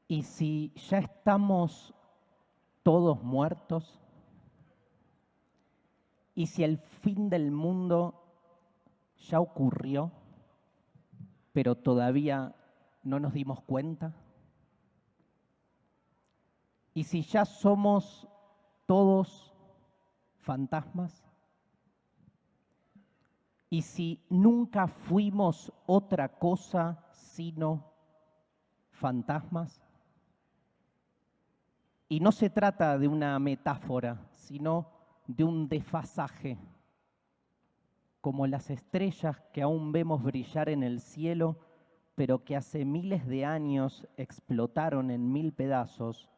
¿Y si ya estamos todos muertos? ¿Y si el fin del mundo ya ocurrió, pero todavía no nos dimos cuenta? ¿Y si ya somos todos fantasmas? ¿Y si nunca fuimos otra cosa sino fantasmas? Y no se trata de una metáfora, sino de un desfasaje, como las estrellas que aún vemos brillar en el cielo, pero que hace miles de años explotaron en mil pedazos.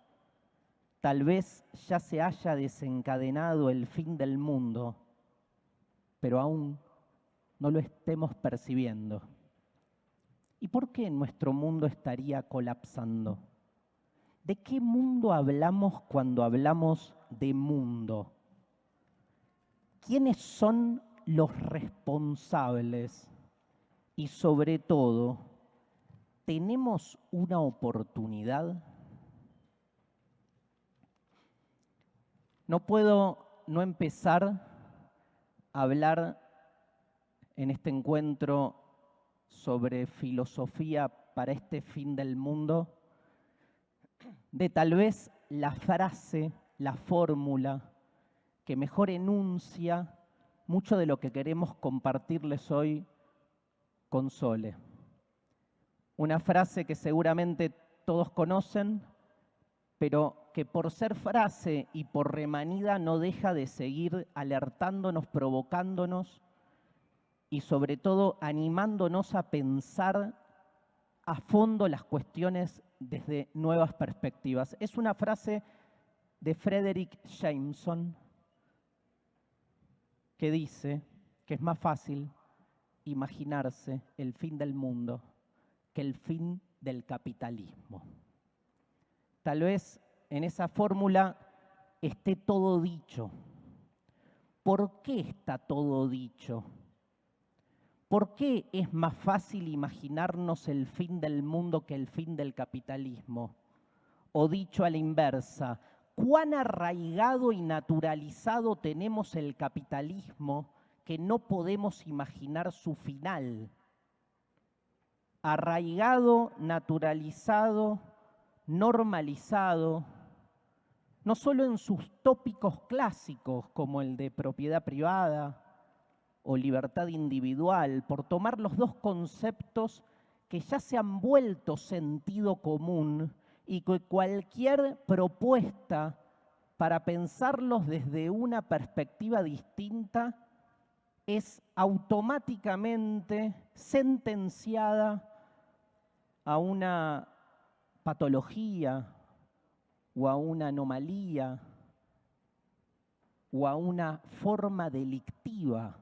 Tal vez ya se haya desencadenado el fin del mundo, pero aún no lo estemos percibiendo. ¿Y por qué nuestro mundo estaría colapsando? ¿De qué mundo hablamos cuando hablamos de mundo? ¿Quiénes son los responsables? Y sobre todo, ¿tenemos una oportunidad? No puedo no empezar a hablar en este encuentro sobre filosofía para este fin del mundo, de tal vez la frase, la fórmula que mejor enuncia mucho de lo que queremos compartirles hoy con Sole. Una frase que seguramente todos conocen, pero que por ser frase y por remanida no deja de seguir alertándonos, provocándonos y sobre todo animándonos a pensar a fondo las cuestiones desde nuevas perspectivas. Es una frase de Frederick Jameson que dice que es más fácil imaginarse el fin del mundo que el fin del capitalismo. Tal vez en esa fórmula esté todo dicho. ¿Por qué está todo dicho? ¿Por qué es más fácil imaginarnos el fin del mundo que el fin del capitalismo? O dicho a la inversa, ¿cuán arraigado y naturalizado tenemos el capitalismo que no podemos imaginar su final? Arraigado, naturalizado, normalizado, no solo en sus tópicos clásicos como el de propiedad privada o libertad individual, por tomar los dos conceptos que ya se han vuelto sentido común y que cualquier propuesta para pensarlos desde una perspectiva distinta es automáticamente sentenciada a una patología o a una anomalía o a una forma delictiva.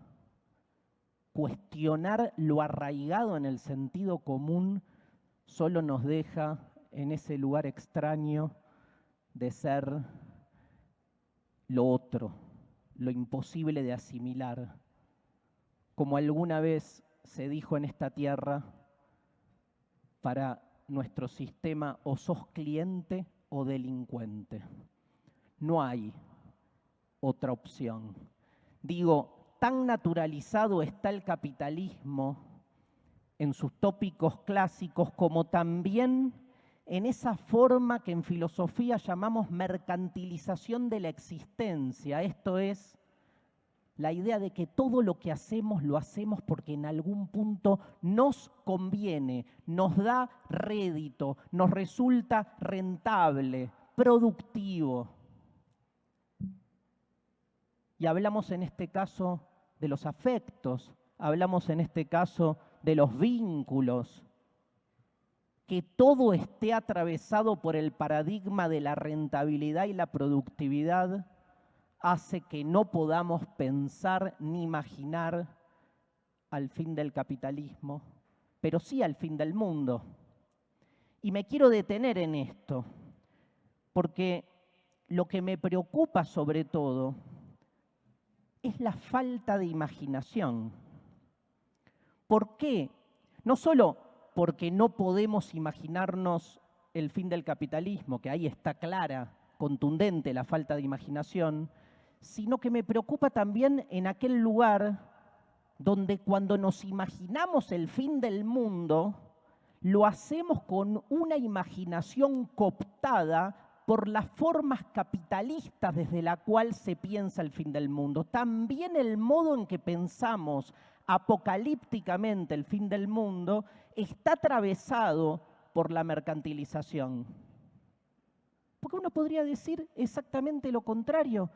Cuestionar lo arraigado en el sentido común solo nos deja en ese lugar extraño de ser lo otro, lo imposible de asimilar. Como alguna vez se dijo en esta tierra, para nuestro sistema o sos cliente o delincuente. No hay otra opción. Digo, tan naturalizado está el capitalismo en sus tópicos clásicos como también en esa forma que en filosofía llamamos mercantilización de la existencia. Esto es la idea de que todo lo que hacemos lo hacemos porque en algún punto nos conviene, nos da rédito, nos resulta rentable, productivo. Y hablamos en este caso de los afectos, hablamos en este caso de los vínculos. Que todo esté atravesado por el paradigma de la rentabilidad y la productividad hace que no podamos pensar ni imaginar al fin del capitalismo, pero sí al fin del mundo. Y me quiero detener en esto, porque lo que me preocupa sobre todo es la falta de imaginación. ¿Por qué? No solo porque no podemos imaginarnos el fin del capitalismo, que ahí está clara, contundente la falta de imaginación, sino que me preocupa también en aquel lugar donde cuando nos imaginamos el fin del mundo, lo hacemos con una imaginación cooptada por las formas capitalistas desde la cual se piensa el fin del mundo. También el modo en que pensamos apocalípticamente el fin del mundo está atravesado por la mercantilización. Porque uno podría decir exactamente lo contrario.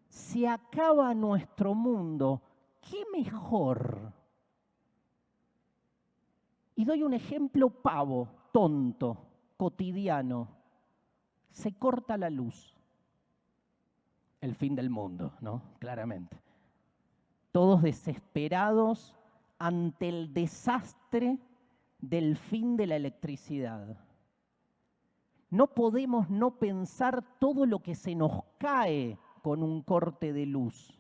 Se acaba nuestro mundo, ¿qué mejor? Y doy un ejemplo pavo, tonto, cotidiano. Se corta la luz. El fin del mundo, ¿no? Claramente. Todos desesperados ante el desastre del fin de la electricidad. No podemos no pensar todo lo que se nos cae con un corte de luz,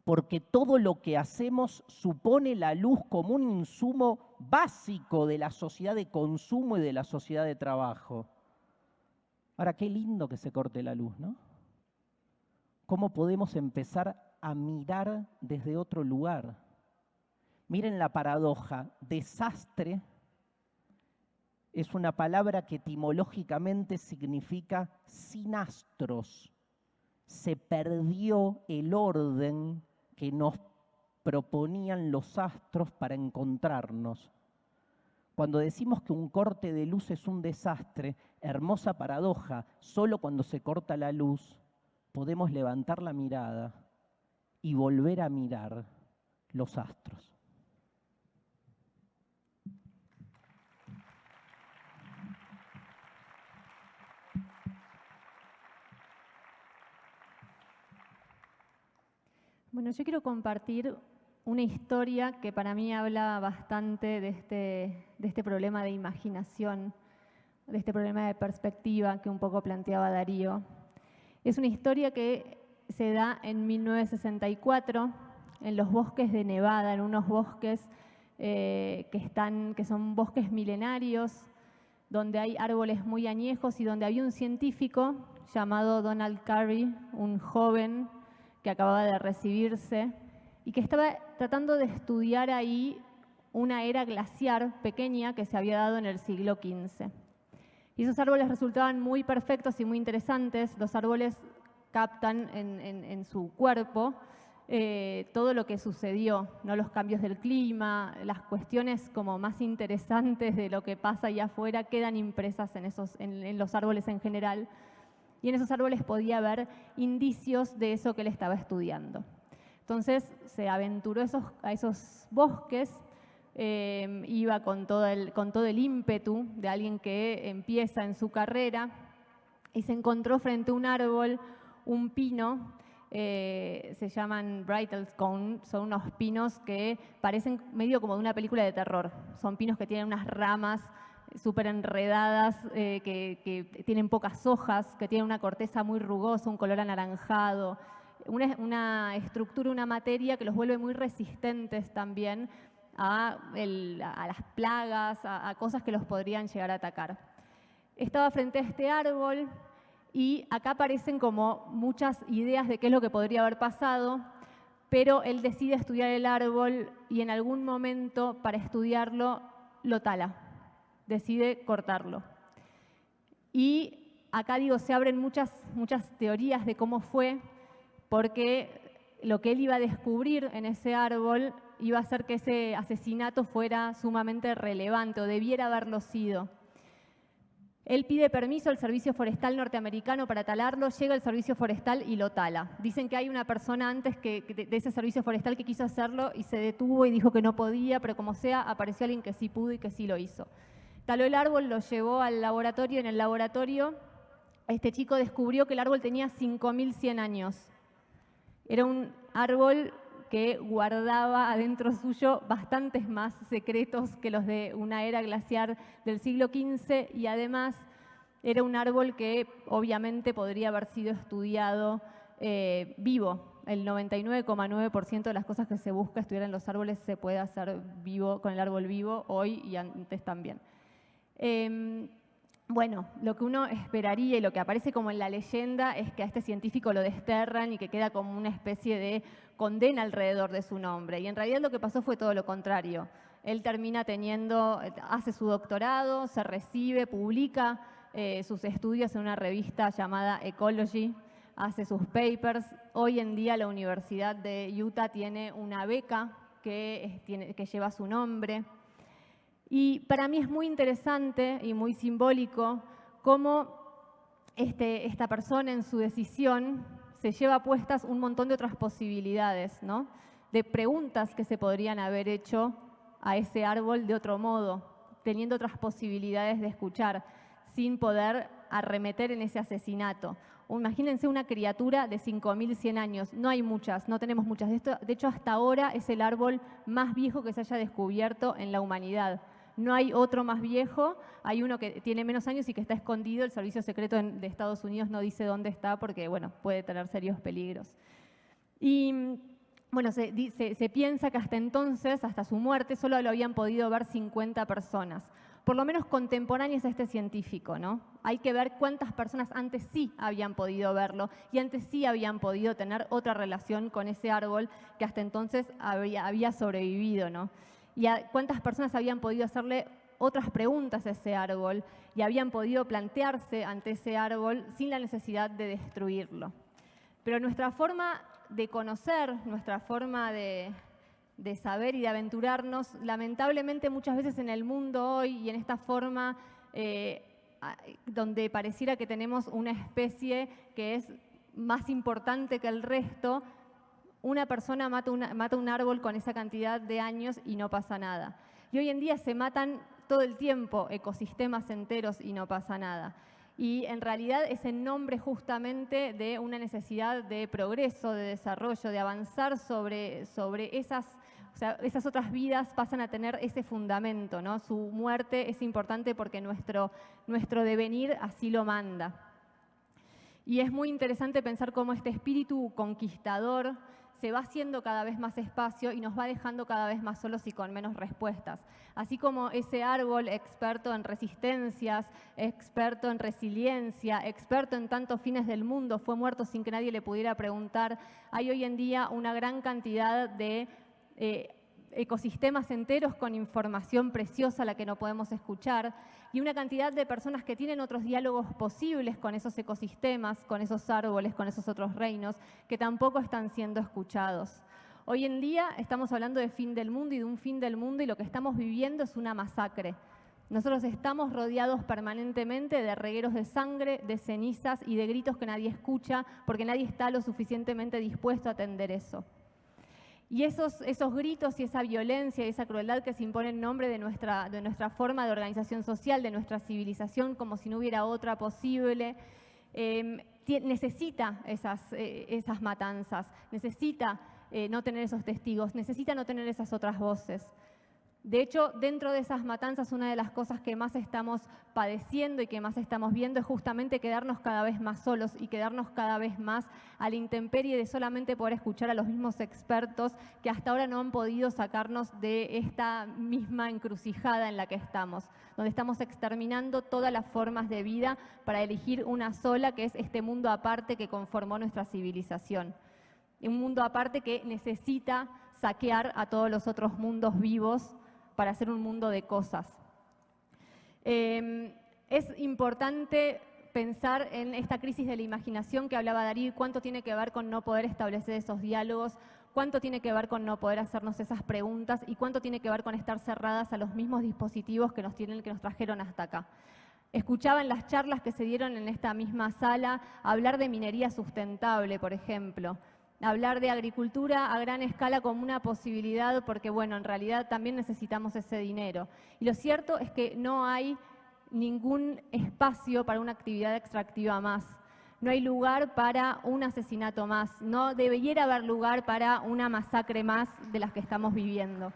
porque todo lo que hacemos supone la luz como un insumo básico de la sociedad de consumo y de la sociedad de trabajo. Ahora, qué lindo que se corte la luz, ¿no? ¿Cómo podemos empezar a mirar desde otro lugar? Miren la paradoja, desastre es una palabra que etimológicamente significa sin astros. Se perdió el orden que nos proponían los astros para encontrarnos. Cuando decimos que un corte de luz es un desastre, hermosa paradoja, solo cuando se corta la luz podemos levantar la mirada y volver a mirar los astros. Bueno, yo quiero compartir una historia que para mí habla bastante de este problema de imaginación, de este problema de perspectiva que un poco planteaba Darío. Es una historia que se da en 1964 en los bosques de Nevada, en unos bosques que son bosques milenarios, donde hay árboles muy añejos y donde había un científico llamado Donald Curry, un joven que acababa de recibirse y que estaba tratando de estudiar ahí una era glaciar pequeña que se había dado en el siglo XV. Y esos árboles resultaban muy perfectos y muy interesantes. Los árboles captan en su cuerpo todo lo que sucedió, ¿no? Los cambios del clima, las cuestiones como más interesantes de lo que pasa allá afuera quedan impresas en los árboles en general. Y en esos árboles podía haber indicios de eso que él estaba estudiando. Entonces se aventuró a esos bosques, iba con todo el ímpetu de alguien que empieza en su carrera y se encontró frente a un árbol, un pino, se llaman Brittlecone, son unos pinos que parecen medio como de una película de terror. Son pinos que tienen unas ramas súper enredadas, que tienen pocas hojas, que tienen una corteza muy rugosa, un color anaranjado, una estructura, una materia que los vuelve muy resistentes también a las plagas, a cosas que los podrían llegar a atacar. Estaba frente a este árbol y acá aparecen como muchas ideas de qué es lo que podría haber pasado, pero él decide estudiar el árbol y en algún momento para estudiarlo lo tala. Decide cortarlo. Y acá se abren muchas teorías de cómo fue, porque lo que él iba a descubrir en ese árbol iba a hacer que ese asesinato fuera sumamente relevante o debiera haberlo sido. Él pide permiso al Servicio Forestal norteamericano para talarlo, llega el Servicio Forestal y lo tala. Dicen que hay una persona antes de ese Servicio Forestal que quiso hacerlo y se detuvo y dijo que no podía, pero como sea, apareció alguien que sí pudo y que sí lo hizo. Taló el árbol, lo llevó al laboratorio. En el laboratorio, este chico descubrió que el árbol tenía 5.100 años. Era un árbol que guardaba adentro suyo bastantes más secretos que los de una era glaciar del siglo XV y además era un árbol que obviamente podría haber sido estudiado vivo. El 99,9% de las cosas que se busca estudiar en los árboles se puede hacer vivo, con el árbol vivo hoy y antes también. Bueno, lo que uno esperaría y lo que aparece como en la leyenda es que a este científico lo desterran y que queda como una especie de condena alrededor de su nombre. Y en realidad lo que pasó fue todo lo contrario. Él termina hace su doctorado, se recibe, publica sus estudios en una revista llamada Ecology, hace sus papers. Hoy en día la Universidad de Utah tiene una beca que lleva su nombre. Y para mí es muy interesante y muy simbólico cómo esta persona en su decisión se lleva puestas un montón de otras posibilidades, ¿no? De preguntas que se podrían haber hecho a ese árbol de otro modo, teniendo otras posibilidades de escuchar, sin poder arremeter en ese asesinato. Imagínense una criatura de 5.100 años, no hay muchas, no tenemos muchas. De hecho, hasta ahora es el árbol más viejo que se haya descubierto en la humanidad. No hay otro más viejo, hay uno que tiene menos años y que está escondido. El Servicio Secreto de Estados Unidos no dice dónde está porque, bueno, puede tener serios peligros. Y bueno, se piensa que hasta entonces, hasta su muerte, solo lo habían podido ver 50 personas, por lo menos contemporáneas a este científico, ¿no? Hay que ver cuántas personas antes sí habían podido verlo y antes sí habían podido tener otra relación con ese árbol que hasta entonces había sobrevivido, ¿no? Y a cuántas personas habían podido hacerle otras preguntas a ese árbol y habían podido plantearse ante ese árbol sin la necesidad de destruirlo. Pero nuestra forma de conocer, nuestra forma de saber y de aventurarnos, lamentablemente muchas veces en el mundo hoy y en esta forma donde pareciera que tenemos una especie que es más importante que el resto, una persona mata un árbol con esa cantidad de años y no pasa nada. Y hoy en día se matan todo el tiempo ecosistemas enteros y no pasa nada. Y en realidad es en nombre justamente de una necesidad de progreso, de desarrollo, de avanzar sobre esas, o sea, esas otras vidas pasan a tener ese fundamento, ¿no? Su muerte es importante porque nuestro devenir así lo manda. Y es muy interesante pensar cómo este espíritu conquistador se va haciendo cada vez más espacio y nos va dejando cada vez más solos y con menos respuestas. Así como ese árbol experto en resistencias, experto en resiliencia, experto en tantos fines del mundo, fue muerto sin que nadie le pudiera preguntar, hay hoy en día una gran cantidad de ecosistemas enteros con información preciosa a la que no podemos escuchar y una cantidad de personas que tienen otros diálogos posibles con esos ecosistemas, con esos árboles, con esos otros reinos, que tampoco están siendo escuchados. Hoy en día estamos hablando de fin del mundo y de un fin del mundo y lo que estamos viviendo es una masacre. Nosotros estamos rodeados permanentemente de regueros de sangre, de cenizas y de gritos que nadie escucha porque nadie está lo suficientemente dispuesto a atender eso. Y esos gritos y esa violencia y esa crueldad que se impone en nombre de nuestra forma de organización social, de nuestra civilización, como si no hubiera otra posible, necesita esas matanzas, necesita no tener esos testigos, necesita no tener esas otras voces. De hecho, dentro de esas matanzas, una de las cosas que más estamos padeciendo y que más estamos viendo es justamente quedarnos cada vez más solos y quedarnos cada vez más a la intemperie de solamente poder escuchar a los mismos expertos que hasta ahora no han podido sacarnos de esta misma encrucijada en la que estamos, donde estamos exterminando todas las formas de vida para elegir una sola, que es este mundo aparte que conformó nuestra civilización. Un mundo aparte que necesita saquear a todos los otros mundos vivos para hacer un mundo de cosas. Es importante pensar en esta crisis de la imaginación que hablaba Darío, cuánto tiene que ver con no poder establecer esos diálogos, cuánto tiene que ver con no poder hacernos esas preguntas y cuánto tiene que ver con estar cerradas a los mismos dispositivos que nos trajeron hasta acá. Escuchaba en las charlas que se dieron en esta misma sala hablar de minería sustentable, por ejemplo. Hablar de agricultura a gran escala como una posibilidad porque, bueno, en realidad también necesitamos ese dinero. Y lo cierto es que no hay ningún espacio para una actividad extractiva más. No hay lugar para un asesinato más. No debiera haber lugar para una masacre más de las que estamos viviendo.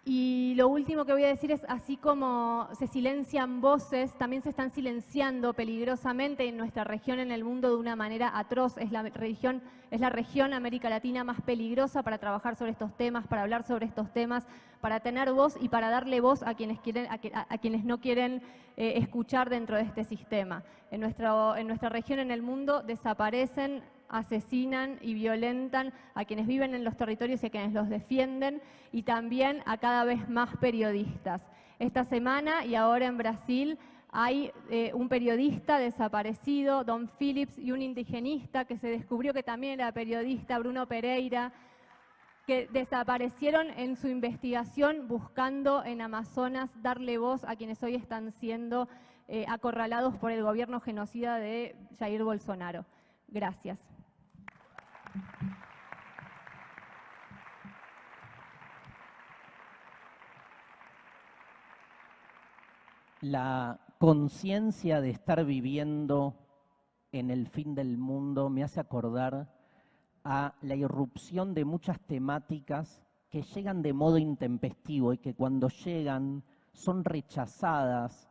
Y lo último que voy a decir es, así como se silencian voces, también se están silenciando peligrosamente en nuestra región, en el mundo, de una manera atroz. Es la región América Latina más peligrosa para trabajar sobre estos temas, para hablar sobre estos temas, para tener voz y para darle voz a quienes no quieren escuchar dentro de este sistema. En nuestra región, en el mundo, desaparecen, asesinan y violentan a quienes viven en los territorios y a quienes los defienden, y también a cada vez más periodistas. Esta semana y ahora en Brasil hay un periodista desaparecido, Don Phillips, y un indigenista que se descubrió que también era periodista, Bruno Pereira, que desaparecieron en su investigación buscando en Amazonas darle voz a quienes hoy están siendo acorralados por el gobierno genocida de Jair Bolsonaro. Gracias. La conciencia de estar viviendo en el fin del mundo me hace acordar a la irrupción de muchas temáticas que llegan de modo intempestivo y que cuando llegan son rechazadas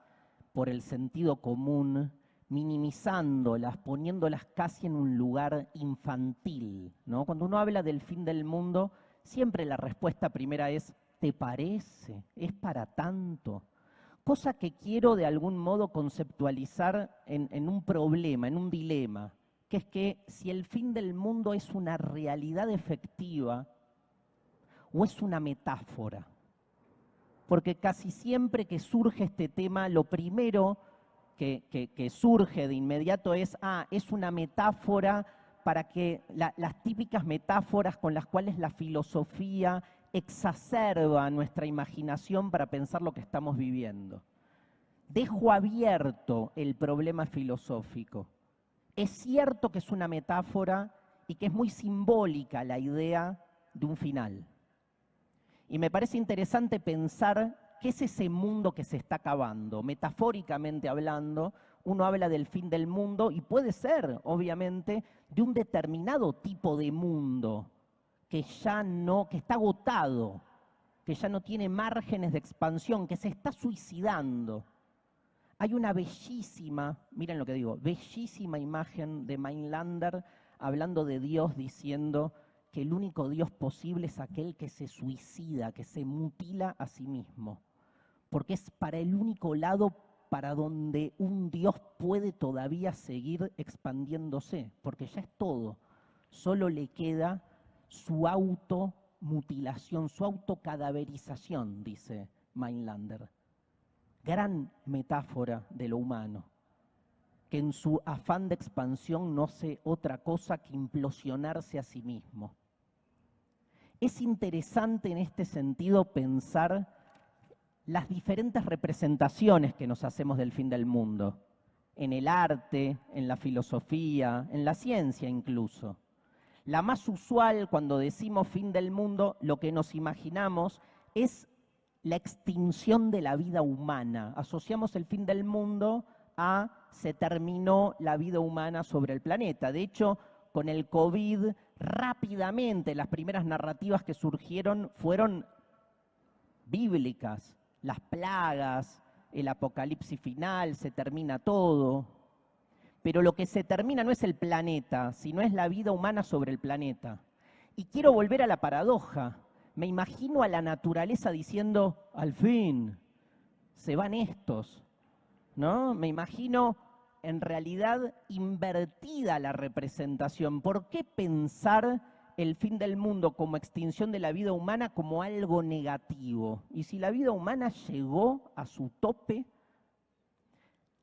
por el sentido común, minimizándolas, poniéndolas casi en un lugar infantil, ¿no? Cuando uno habla del fin del mundo, siempre la respuesta primera es ¿te parece? ¿Es para tanto? Cosa que quiero de algún modo conceptualizar en un problema, en un dilema, que es que si el fin del mundo es una realidad efectiva o es una metáfora. Porque casi siempre que surge este tema, lo primero que surge de inmediato es una metáfora para que las típicas metáforas con las cuales la filosofía exacerba nuestra imaginación para pensar lo que estamos viviendo. Dejo abierto el problema filosófico. Es cierto que es una metáfora y que es muy simbólica la idea de un final. Y me parece interesante pensar qué es ese mundo que se está acabando. Metafóricamente hablando, uno habla del fin del mundo y puede ser, obviamente, de un determinado tipo de mundo que está agotado, que ya no tiene márgenes de expansión, que se está suicidando. Hay una bellísima, miren lo que digo, bellísima imagen de Mainlander hablando de Dios, diciendo que el único Dios posible es aquel que se suicida, que se mutila a sí mismo, porque es para el único lado para donde un Dios puede todavía seguir expandiéndose, porque ya es todo, solo le queda su automutilación, su autocadaverización, dice Mainlander. Gran metáfora de lo humano, que en su afán de expansión no hace otra cosa que implosionarse a sí mismo. Es interesante en este sentido pensar las diferentes representaciones que nos hacemos del fin del mundo, en el arte, en la filosofía, en la ciencia incluso. La más usual cuando decimos fin del mundo, lo que nos imaginamos es la extinción de la vida humana. Asociamos el fin del mundo a se terminó la vida humana sobre el planeta. De hecho, con el COVID, rápidamente las primeras narrativas que surgieron fueron bíblicas. Las plagas, el apocalipsis final, se termina todo. Pero lo que se termina no es el planeta, sino es la vida humana sobre el planeta. Y quiero volver a la paradoja. Me imagino a la naturaleza diciendo, al fin, se van estos, ¿no? Me imagino en realidad invertida la representación. ¿Por qué pensar el fin del mundo como extinción de la vida humana como algo negativo? Y si la vida humana llegó a su tope.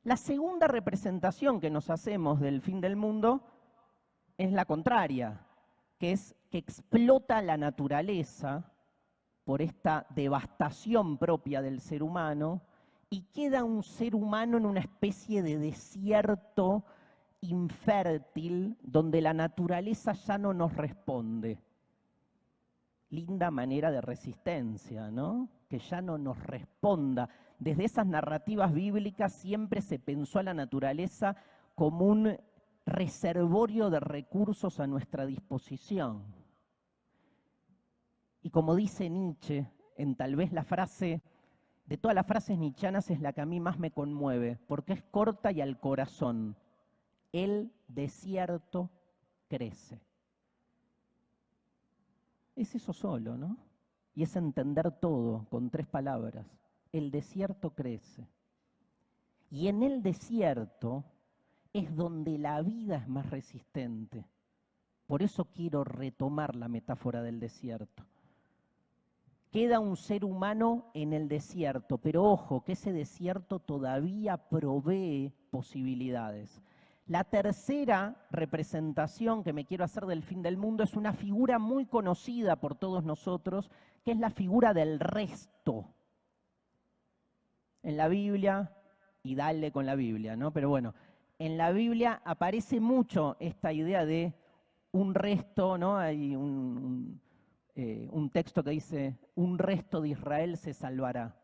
La segunda representación que nos hacemos del fin del mundo es la contraria, que es que explota la naturaleza por esta devastación propia del ser humano y queda un ser humano en una especie de desierto infértil donde la naturaleza ya no nos responde. Linda manera de resistencia, ¿no? Que ya no nos responda. Desde esas narrativas bíblicas siempre se pensó a la naturaleza como un reservorio de recursos a nuestra disposición. Y como dice Nietzsche en tal vez la frase, de todas las frases nietzschianas es la que a mí más me conmueve, porque es corta y al corazón. El desierto crece. Es eso solo, ¿no? Y es entender todo con 3 palabras. El desierto crece. Y en el desierto es donde la vida es más resistente. Por eso quiero retomar la metáfora del desierto. Queda un ser humano en el desierto, pero ojo, que ese desierto todavía provee posibilidades. La tercera representación que me quiero hacer del fin del mundo es una figura muy conocida por todos nosotros, que es la figura del resto. En la Biblia, y dale con la Biblia, ¿no? Pero bueno, en la Biblia aparece mucho esta idea de un resto, ¿no? Hay un texto que dice, un resto de Israel se salvará.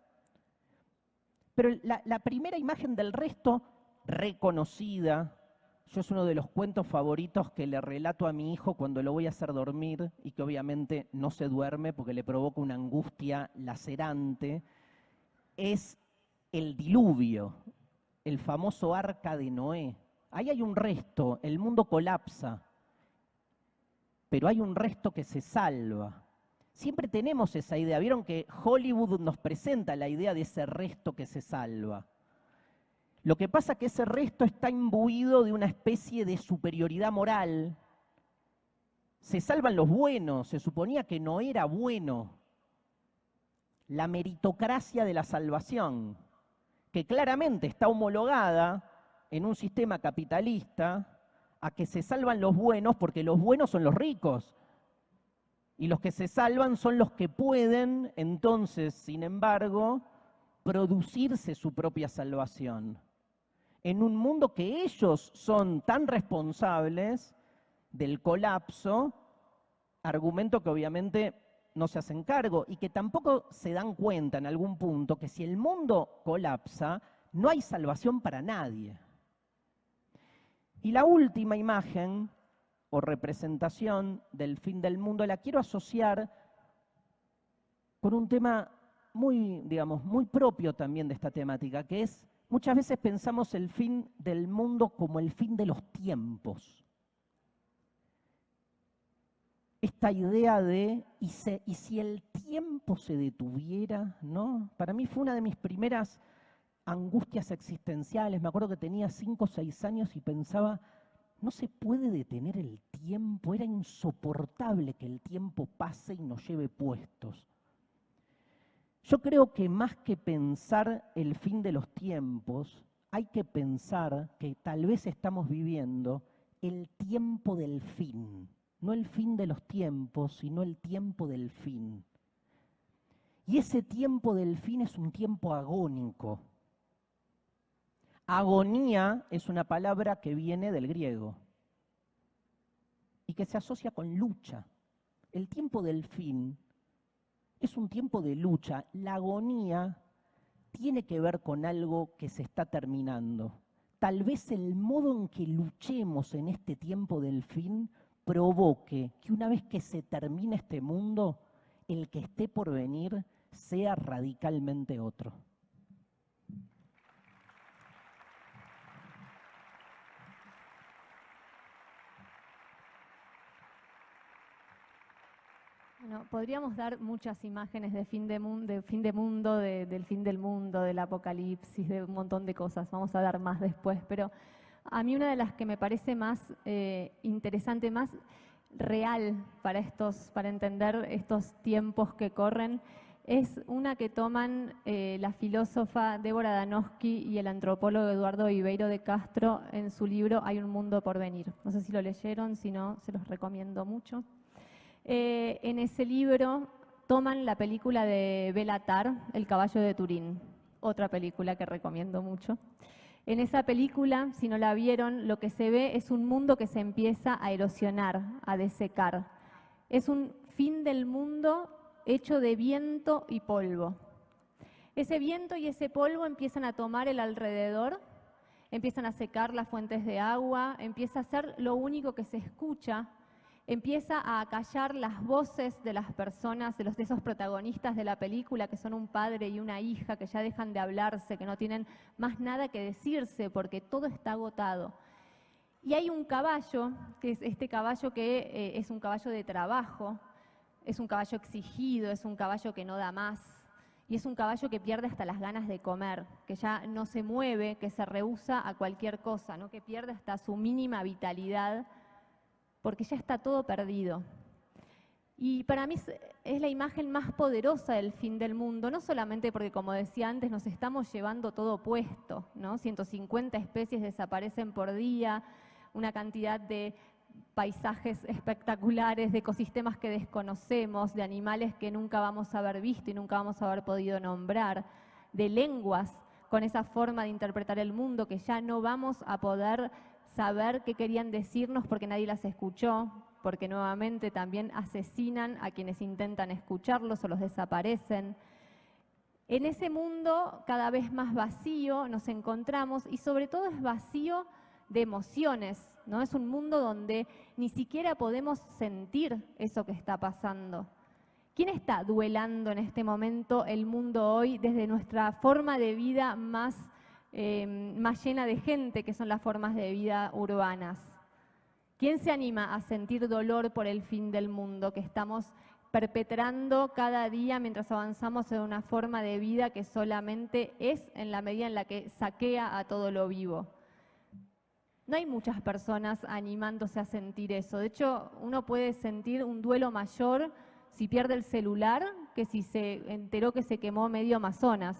Pero la primera imagen del resto, reconocida, yo es uno de los cuentos favoritos que le relato a mi hijo cuando lo voy a hacer dormir y que obviamente no se duerme porque le provoca una angustia lacerante, es el diluvio, el famoso arca de Noé. Ahí hay un resto, el mundo colapsa, pero hay un resto que se salva. Siempre tenemos esa idea. Vieron que Hollywood nos presenta la idea de ese resto que se salva. Lo que pasa es que ese resto está imbuido de una especie de superioridad moral. Se salvan los buenos, se suponía que no era bueno. La meritocracia de la salvación, que claramente está homologada en un sistema capitalista a que se salvan los buenos porque los buenos son los ricos. Y los que se salvan son los que pueden, entonces, sin embargo, producirse su propia salvación. En un mundo que ellos son tan responsables del colapso, argumento que obviamente no se hacen cargo y que tampoco se dan cuenta en algún punto que si el mundo colapsa, no hay salvación para nadie. Y la última imagen o representación del fin del mundo la quiero asociar con un tema muy, digamos, muy propio también de esta temática, que es, muchas veces pensamos el fin del mundo como el fin de los tiempos. Esta idea de, ¿y si el tiempo se detuviera? ¿No? Para mí fue una de mis primeras angustias existenciales. Me acuerdo que tenía 5 o 6 años y pensaba, no se puede detener el tiempo, era insoportable que el tiempo pase y nos lleve puestos. Yo creo que más que pensar el fin de los tiempos, hay que pensar que tal vez estamos viviendo el tiempo del fin. No el fin de los tiempos, sino el tiempo del fin. Y ese tiempo del fin es un tiempo agónico. Agonía es una palabra que viene del griego y que se asocia con lucha. El tiempo del fin es un tiempo de lucha. La agonía tiene que ver con algo que se está terminando. Tal vez el modo en que luchemos en este tiempo del fin provoque que una vez que se termine este mundo, el que esté por venir sea radicalmente otro. Bueno, podríamos dar muchas imágenes de fin del mundo, del apocalipsis, de un montón de cosas. Vamos a dar más después, pero a mí una de las que me parece más interesante, más real para entender estos tiempos que corren, es una que toman la filósofa Débora Danowski y el antropólogo Eduardo Viveiro de Castro en su libro Hay un mundo por venir. No sé si lo leyeron, si no, se los recomiendo mucho. En ese libro toman la película de Béla Tarr, El caballo de Turín, otra película que recomiendo mucho. En esa película, si no la vieron, lo que se ve es un mundo que se empieza a erosionar, a desecar. Es un fin del mundo hecho de viento y polvo. Ese viento y ese polvo empiezan a tomar el alrededor, empiezan a secar las fuentes de agua, empieza a ser lo único que se escucha empieza a acallar las voces de las personas, de esos protagonistas de la película, que son un padre y una hija, que ya dejan de hablarse, que no tienen más nada que decirse porque todo está agotado. Y hay un caballo, que es este caballo que es un caballo de trabajo, es un caballo exigido, es un caballo que no da más, y es un caballo que pierde hasta las ganas de comer, que ya no se mueve, que se rehúsa a cualquier cosa, ¿no? Que pierde hasta su mínima vitalidad, porque ya está todo perdido. Y para mí es la imagen más poderosa del fin del mundo, no solamente porque, como decía antes, nos estamos llevando todo puesto, ¿no? 150 especies desaparecen por día, una cantidad de paisajes espectaculares, de ecosistemas que desconocemos, de animales que nunca vamos a haber visto y nunca vamos a haber podido nombrar, de lenguas con esa forma de interpretar el mundo que ya no vamos a poder saber qué querían decirnos porque nadie las escuchó, porque nuevamente también asesinan a quienes intentan escucharlos o los desaparecen. En ese mundo cada vez más vacío nos encontramos, y sobre todo es vacío de emociones, ¿no? Es un mundo donde ni siquiera podemos sentir eso que está pasando. ¿Quién está duelando en este momento el mundo hoy desde nuestra forma de vida más llena de gente, que son las formas de vida urbanas? ¿Quién se anima a sentir dolor por el fin del mundo que estamos perpetrando cada día mientras avanzamos en una forma de vida que solamente es en la medida en la que saquea a todo lo vivo? No hay muchas personas animándose a sentir eso. De hecho, uno puede sentir un duelo mayor si pierde el celular que si se enteró que se quemó medio Amazonas.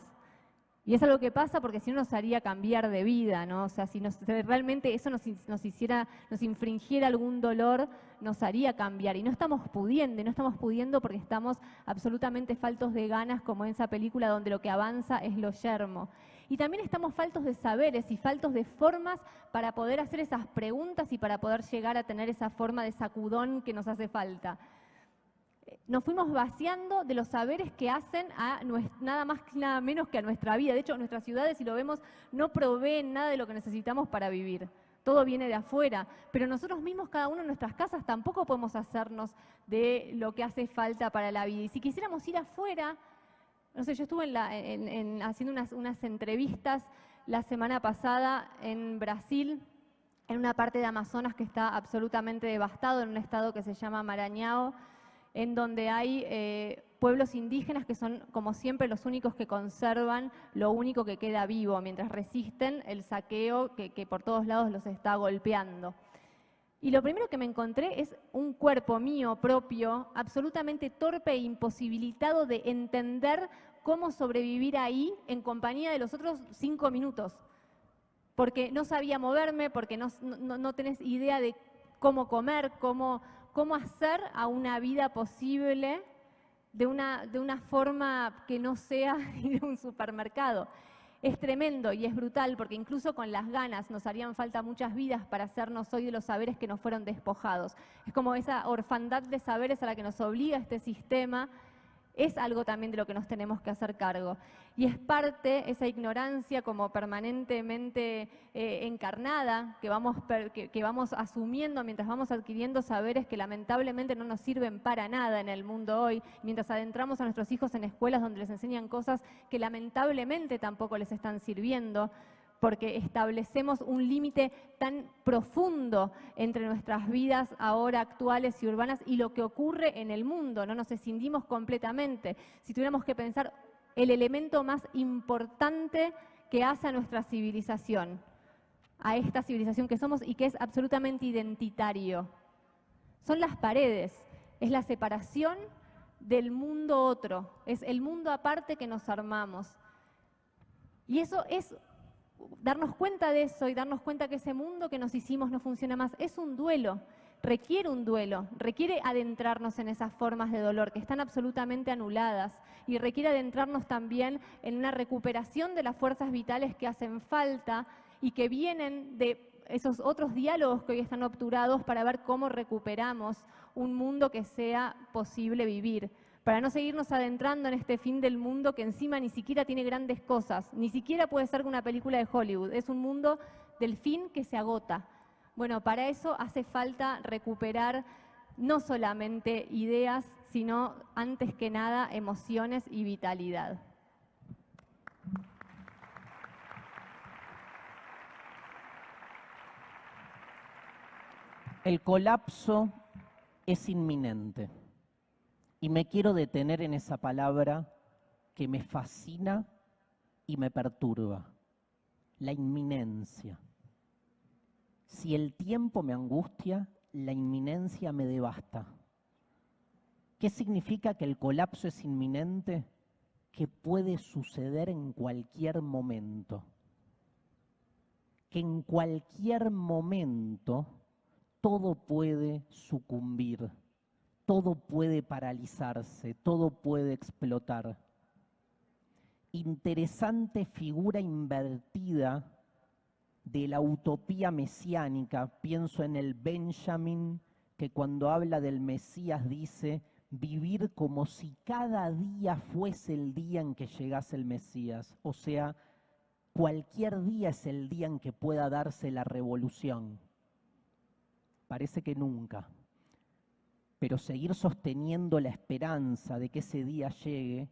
Y es algo que pasa porque si no nos haría cambiar de vida, ¿no? O sea, si realmente eso nos infringiera algún dolor, nos haría cambiar. Y no estamos pudiendo porque estamos absolutamente faltos de ganas, como en esa película donde lo que avanza es lo yermo. Y también estamos faltos de saberes y faltos de formas para poder hacer esas preguntas y para poder llegar a tener esa forma de sacudón que nos hace falta. Nos fuimos vaciando de los saberes que hacen nada más y nada menos que a nuestra vida. De hecho, nuestras ciudades, si lo vemos, no proveen nada de lo que necesitamos para vivir. Todo viene de afuera, pero nosotros mismos, cada uno en nuestras casas, tampoco podemos hacernos de lo que hace falta para la vida. Y si quisiéramos ir afuera, no sé, yo estuve haciendo unas entrevistas la semana pasada en Brasil, en una parte de Amazonas que está absolutamente devastado, en un estado que se llama Maranhão, en donde hay pueblos indígenas que son, como siempre, los únicos que conservan lo único que queda vivo, mientras resisten el saqueo que por todos lados los está golpeando. Y lo primero que me encontré es un cuerpo mío propio, absolutamente torpe e imposibilitado de entender cómo sobrevivir ahí en compañía de los otros 5 minutos. Porque no sabía moverme, porque no tenés idea de cómo comer, cómo hacer a una vida posible de una forma que no sea ir a un supermercado. Es tremendo y es brutal porque incluso con las ganas nos harían falta muchas vidas para hacernos hoy de los saberes que nos fueron despojados. Es como esa orfandad de saberes a la que nos obliga este sistema, es algo también de lo que nos tenemos que hacer cargo. Y es parte, esa ignorancia como permanentemente encarnada, que vamos asumiendo mientras vamos adquiriendo saberes que lamentablemente no nos sirven para nada en el mundo hoy, mientras adentramos a nuestros hijos en escuelas donde les enseñan cosas que lamentablemente tampoco les están sirviendo, porque establecemos un límite tan profundo entre nuestras vidas ahora actuales y urbanas y lo que ocurre en el mundo, no nos escindimos completamente. Si tuviéramos que pensar el elemento más importante que hace a nuestra civilización, a esta civilización que somos y que es absolutamente identitario, son las paredes, es la separación del mundo otro, es el mundo aparte que nos armamos. Y eso es darnos cuenta de eso y darnos cuenta que ese mundo que nos hicimos no funciona más. Es un duelo, requiere adentrarnos en esas formas de dolor que están absolutamente anuladas y requiere adentrarnos también en una recuperación de las fuerzas vitales que hacen falta y que vienen de esos otros diálogos que hoy están obturados para ver cómo recuperamos un mundo que sea posible vivir. Para no seguirnos adentrando en este fin del mundo que encima ni siquiera tiene grandes cosas, ni siquiera puede ser una película de Hollywood, es un mundo del fin que se agota. Bueno, para eso hace falta recuperar no solamente ideas, sino antes que nada emociones y vitalidad. El colapso es inminente. Y me quiero detener en esa palabra que me fascina y me perturba. La inminencia. Si el tiempo me angustia, la inminencia me devasta. ¿Qué significa que el colapso es inminente? Que puede suceder en cualquier momento. Que en cualquier momento todo puede sucumbir, todo puede paralizarse, todo puede explotar. Interesante figura invertida de la utopía mesiánica. Pienso en el Benjamin, que cuando habla del Mesías dice: vivir como si cada día fuese el día en que llegase el Mesías. O sea, cualquier día es el día en que pueda darse la revolución. Parece que nunca. Pero seguir sosteniendo la esperanza de que ese día llegue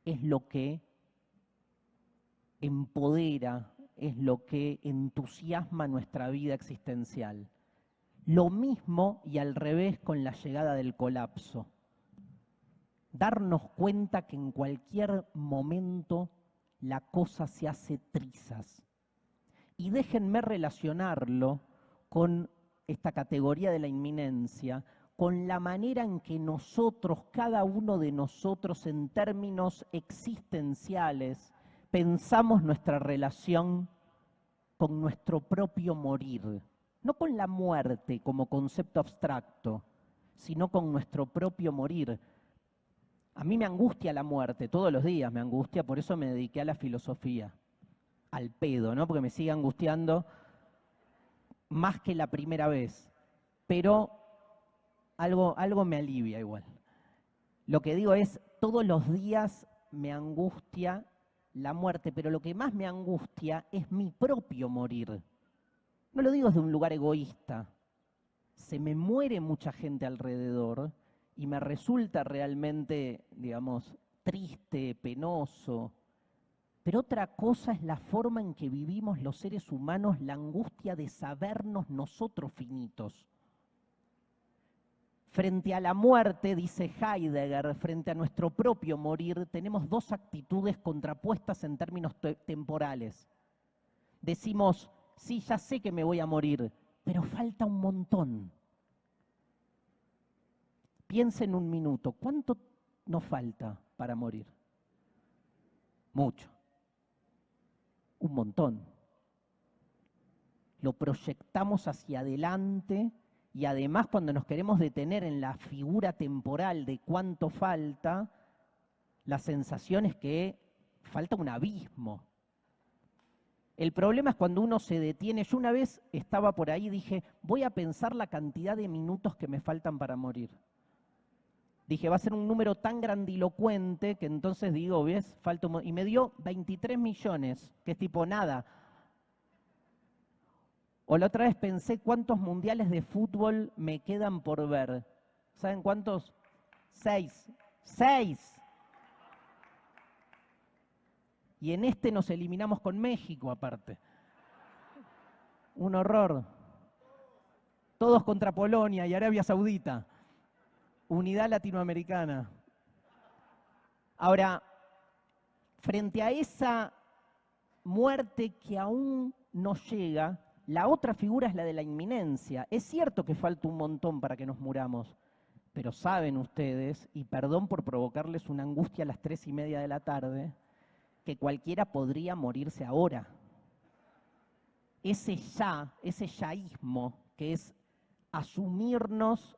es lo que empodera, es lo que entusiasma nuestra vida existencial. Lo mismo y al revés con la llegada del colapso. Darnos cuenta que en cualquier momento la cosa se hace trizas. Y déjenme relacionarlo con esta categoría de la inminencia, con la manera en que nosotros, cada uno de nosotros en términos existenciales, pensamos nuestra relación con nuestro propio morir. No con la muerte como concepto abstracto, sino con nuestro propio morir. A mí me angustia la muerte, todos los días me angustia, por eso me dediqué a la filosofía. Al pedo, ¿no? Porque me sigue angustiando más que la primera vez. Pero algo me alivia igual. Lo que digo es, todos los días me angustia la muerte, pero lo que más me angustia es mi propio morir. No lo digo desde un lugar egoísta. Se me muere mucha gente alrededor y me resulta realmente, digamos, triste, penoso. Pero otra cosa es la forma en que vivimos los seres humanos la angustia de sabernos nosotros finitos. Frente a la muerte, dice Heidegger, frente a nuestro propio morir, tenemos dos actitudes contrapuestas en términos temporales. Decimos, sí, ya sé que me voy a morir, pero falta un montón. Piensen un minuto, ¿cuánto nos falta para morir? Mucho. Un montón. Lo proyectamos hacia adelante y además cuando nos queremos detener en la figura temporal de cuánto falta, la sensación es que falta un abismo. El problema es cuando uno se detiene. Yo una vez estaba por ahí y dije, voy a pensar la cantidad de minutos que me faltan para morir. Dije, va a ser un número tan grandilocuente que entonces digo, ¿ves? Falta y me dio 23 millones, que es tipo nada. O la otra vez pensé cuántos mundiales de fútbol me quedan por ver. ¿Saben cuántos? 6. 6. Y en este nos eliminamos con México aparte. Un horror. Todos contra Polonia y Arabia Saudita. Unidad latinoamericana. Ahora, frente a esa muerte que aún no llega, la otra figura es la de la inminencia. Es cierto que falta un montón para que nos muramos, pero saben ustedes, y perdón por provocarles una angustia a las 3:30 de la tarde, que cualquiera podría morirse ahora. Ese yaísmo, que es asumirnos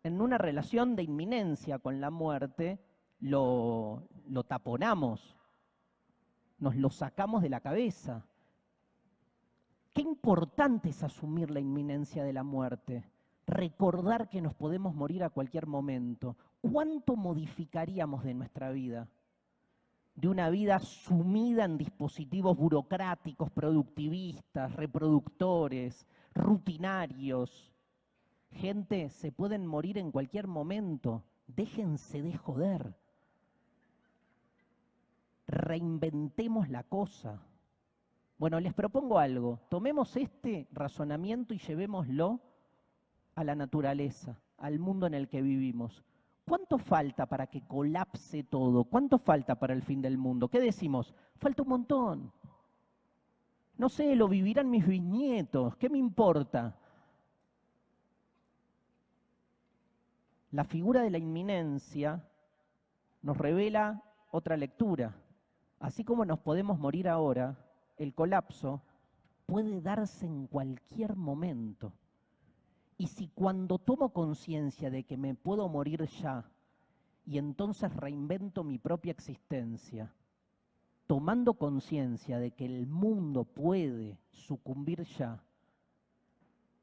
en una relación de inminencia con la muerte, lo taponamos, nos lo sacamos de la cabeza. Qué importante es asumir la inminencia de la muerte, recordar que nos podemos morir a cualquier momento. ¿Cuánto modificaríamos de nuestra vida? De una vida sumida en dispositivos burocráticos, productivistas, reproductores, rutinarios, Gente, se pueden morir en cualquier momento. Déjense de joder. Reinventemos la cosa. Bueno, les propongo algo. Tomemos este razonamiento y llevémoslo a la naturaleza, al mundo en el que vivimos. ¿Cuánto falta para que colapse todo? ¿Cuánto falta para el fin del mundo? ¿Qué decimos? Falta un montón. No sé, lo vivirán mis bisnietos. ¿Qué me importa? La figura de la inminencia nos revela otra lectura. Así como nos podemos morir ahora, el colapso puede darse en cualquier momento. Y si cuando tomo conciencia de que me puedo morir ya y entonces reinvento mi propia existencia, tomando conciencia de que el mundo puede sucumbir ya,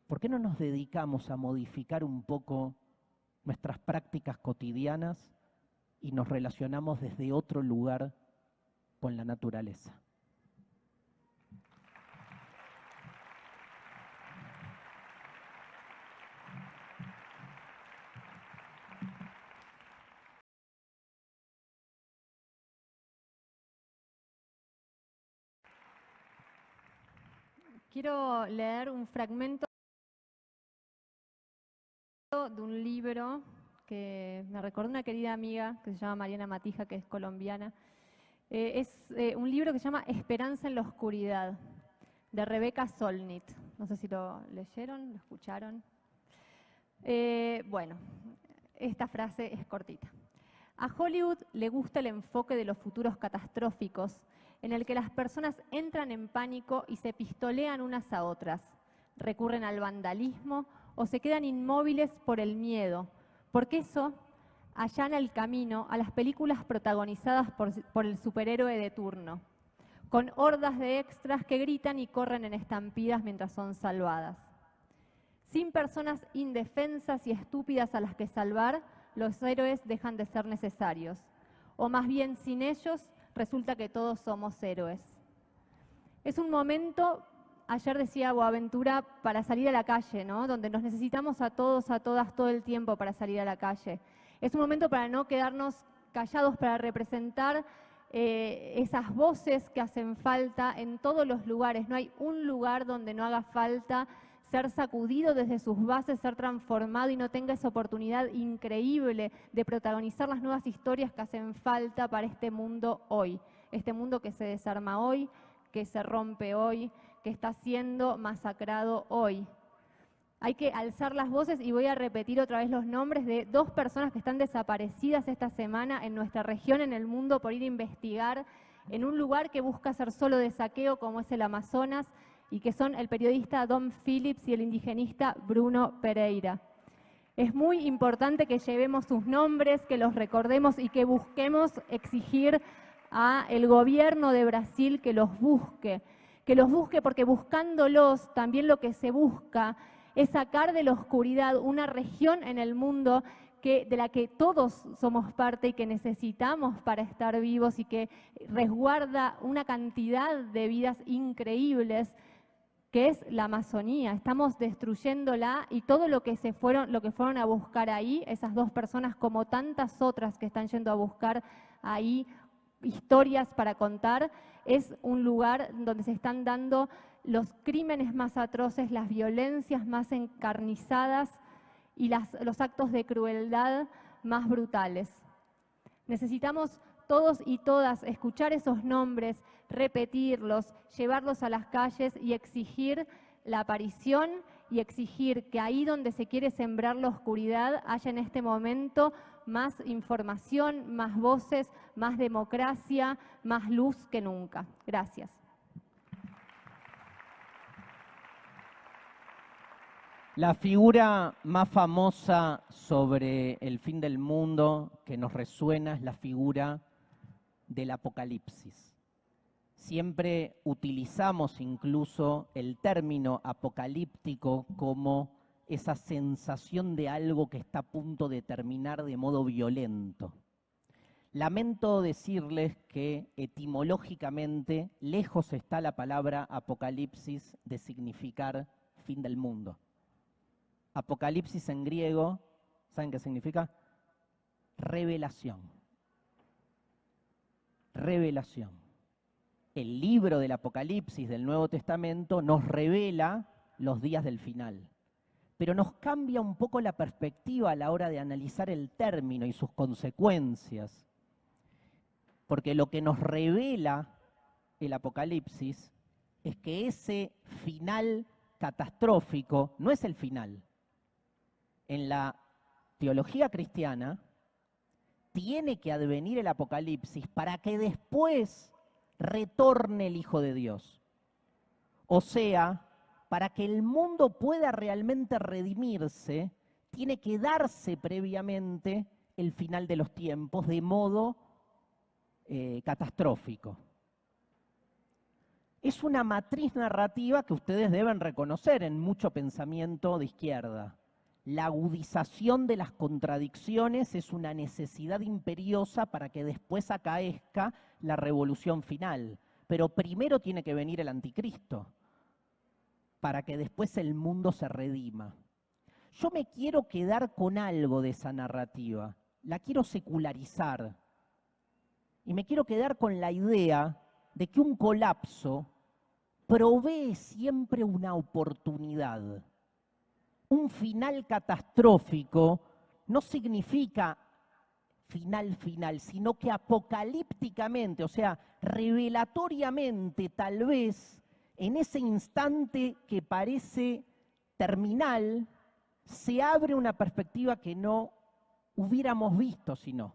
¿por qué no nos dedicamos a modificar un poco nuestras prácticas cotidianas y nos relacionamos desde otro lugar con la naturaleza? Quiero leer un fragmento de un libro que me recordó una querida amiga que se llama Mariana Matija, que es colombiana. Es un libro que se llama Esperanza en la oscuridad, de Rebecca Solnit. No sé si lo leyeron, lo escucharon. Bueno, esta frase es cortita. A Hollywood le gusta el enfoque de los futuros catastróficos, en el que las personas entran en pánico y se pistolean unas a otras, recurren al vandalismo o se quedan inmóviles por el miedo, porque eso allana el camino a las películas protagonizadas por el superhéroe de turno, con hordas de extras que gritan y corren en estampidas mientras son salvadas. Sin personas indefensas y estúpidas a las que salvar, los héroes dejan de ser necesarios. O más bien, sin ellos, resulta que todos somos héroes. Es un momento, ayer decía Boaventura, para salir a la calle, ¿no? Donde nos necesitamos a todos, a todas, todo el tiempo para salir a la calle. Es un momento para no quedarnos callados, para representar esas voces que hacen falta en todos los lugares. No hay un lugar donde no haga falta ser sacudido desde sus bases, ser transformado y no tenga esa oportunidad increíble de protagonizar las nuevas historias que hacen falta para este mundo hoy. Este mundo que se desarma hoy, que se rompe hoy, que está siendo masacrado hoy. Hay que alzar las voces y voy a repetir otra vez los nombres de 2 personas que están desaparecidas esta semana en nuestra región, en el mundo, por ir a investigar en un lugar que busca ser solo de saqueo como es el Amazonas, y que son el periodista Dom Phillips y el indigenista Bruno Pereira. Es muy importante que llevemos sus nombres, que los recordemos y que busquemos exigir al gobierno de Brasil que los busque porque buscándolos también lo que se busca es sacar de la oscuridad una región en el mundo de la que todos somos parte y que necesitamos para estar vivos y que resguarda una cantidad de vidas increíbles, que es la Amazonía. Estamos destruyéndola y todo lo que fueron a buscar ahí, esas 2 personas como tantas otras que están yendo a buscar ahí historias para contar, es un lugar donde se están dando los crímenes más atroces, las violencias más encarnizadas y los actos de crueldad más brutales. Necesitamos todos y todas escuchar esos nombres, repetirlos, llevarlos a las calles y exigir la aparición y exigir que ahí donde se quiere sembrar la oscuridad haya en este momento más información, más voces, más democracia, más luz que nunca. Gracias. La figura más famosa sobre el fin del mundo que nos resuena es la figura del apocalipsis. Siempre utilizamos incluso el término apocalíptico como esa sensación de algo que está a punto de terminar de modo violento. Lamento decirles que etimológicamente lejos está la palabra apocalipsis de significar fin del mundo. Apocalipsis en griego, ¿saben qué significa? Revelación. Revelación. El libro del Apocalipsis del Nuevo Testamento nos revela los días del final, pero nos cambia un poco la perspectiva a la hora de analizar el término y sus consecuencias, porque lo que nos revela el Apocalipsis es que ese final catastrófico no es el final. En la teología cristiana tiene que advenir el Apocalipsis para que después retorne el Hijo de Dios. O sea, para que el mundo pueda realmente redimirse, tiene que darse previamente el final de los tiempos de modo catastrófico. Es una matriz narrativa que ustedes deben reconocer en mucho pensamiento de izquierda. La agudización de las contradicciones es una necesidad imperiosa para que después acaezca la revolución final. Pero primero tiene que venir el anticristo, para que después el mundo se redima. Yo me quiero quedar con algo de esa narrativa, la quiero secularizar. Y me quiero quedar con la idea de que un colapso provee siempre una oportunidad. Un final catastrófico no significa final, sino que apocalípticamente, o sea, revelatoriamente, tal vez, en ese instante que parece terminal, se abre una perspectiva que no hubiéramos visto si no.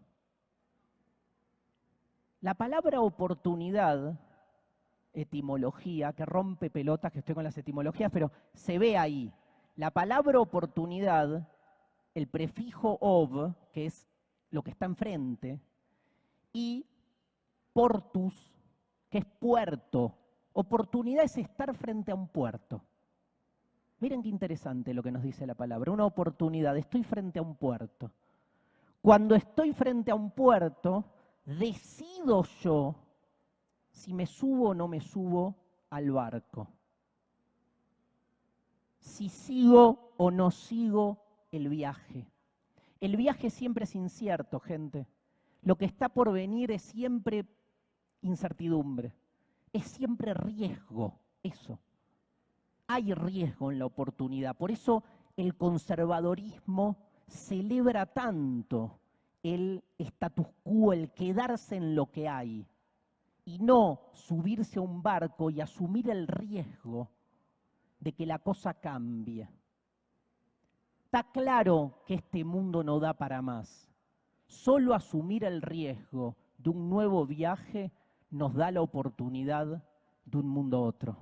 La palabra oportunidad, etimología, que rompe pelotas, que estoy con las etimologías, pero se ve ahí. La palabra oportunidad, el prefijo ov, que es lo que está enfrente, y portus, que es puerto. Oportunidad es estar frente a un puerto. Miren qué interesante lo que nos dice la palabra, una oportunidad, estoy frente a un puerto. Cuando estoy frente a un puerto, decido yo si me subo o no me subo al barco. Si sigo o no sigo el viaje. El viaje siempre es incierto, gente. Lo que está por venir es siempre incertidumbre. Es siempre riesgo, eso. Hay riesgo en la oportunidad. Por eso el conservadorismo celebra tanto el status quo, el quedarse en lo que hay, y no subirse a un barco y asumir el riesgo de que la cosa cambie. Está claro que este mundo no da para más. Solo asumir el riesgo de un nuevo viaje nos da la oportunidad de un mundo otro.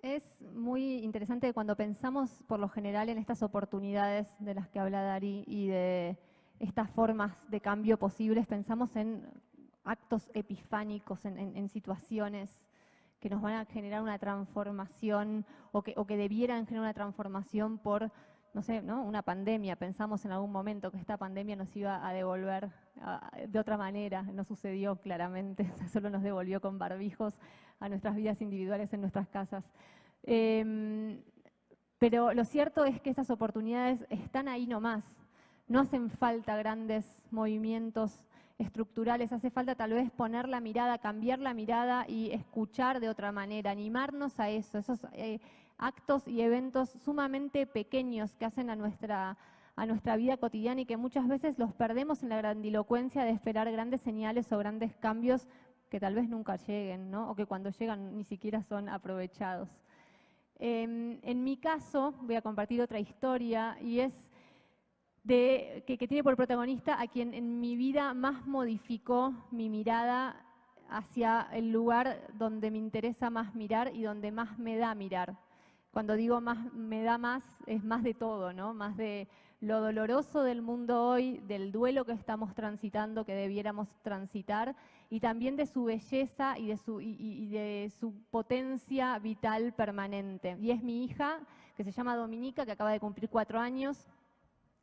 Es muy interesante cuando pensamos por lo general en estas oportunidades de las que habla Dari y de estas formas de cambio posibles, pensamos en actos epifánicos, en situaciones que nos van a generar una transformación o que debieran generar una transformación por, no sé, ¿no? Una pandemia. Pensamos en algún momento que esta pandemia nos iba a devolver de otra manera. No sucedió claramente, solo nos devolvió con barbijos a nuestras vidas individuales en nuestras casas. Pero lo cierto es que esas oportunidades están ahí nomás. No hacen falta grandes movimientos estructurales, hace falta tal vez poner la mirada, cambiar la mirada y escuchar de otra manera, animarnos a eso, esos actos y eventos sumamente pequeños que hacen a nuestra vida cotidiana y que muchas veces los perdemos en la grandilocuencia de esperar grandes señales o grandes cambios que tal vez nunca lleguen, ¿no? O que cuando llegan ni siquiera son aprovechados. En mi caso, voy a compartir otra historia y es que tiene por protagonista a quien en mi vida más modificó mi mirada hacia el lugar donde me interesa más mirar y donde más me da mirar. Cuando digo más me da más, es más de todo, ¿no? Más de lo doloroso del mundo hoy, del duelo que estamos transitando, que debiéramos transitar, y también de su belleza y de su potencia vital permanente. Y es mi hija, que se llama Dominica, que acaba de cumplir 4 años,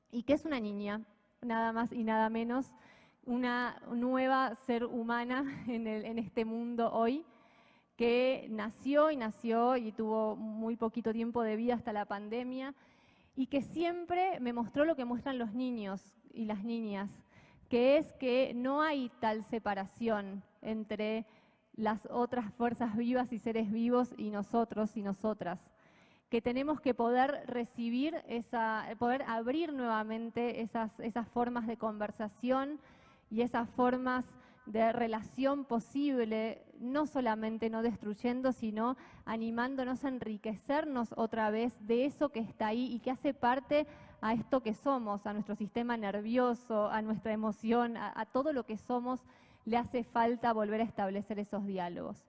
y que es una niña, nada más y nada menos, una nueva ser humana en este mundo hoy, que nació y tuvo muy poquito tiempo de vida hasta la pandemia, y que siempre me mostró lo que muestran los niños y las niñas, que es que no hay tal separación entre las otras fuerzas vivas y seres vivos y nosotros y nosotras, que tenemos que poder recibir poder abrir nuevamente esas formas de conversación y esas formas de relación posible, no solamente no destruyendo, sino animándonos a enriquecernos otra vez de eso que está ahí y que hace parte a esto que somos, a nuestro sistema nervioso, a nuestra emoción, a todo lo que somos, le hace falta volver a establecer esos diálogos.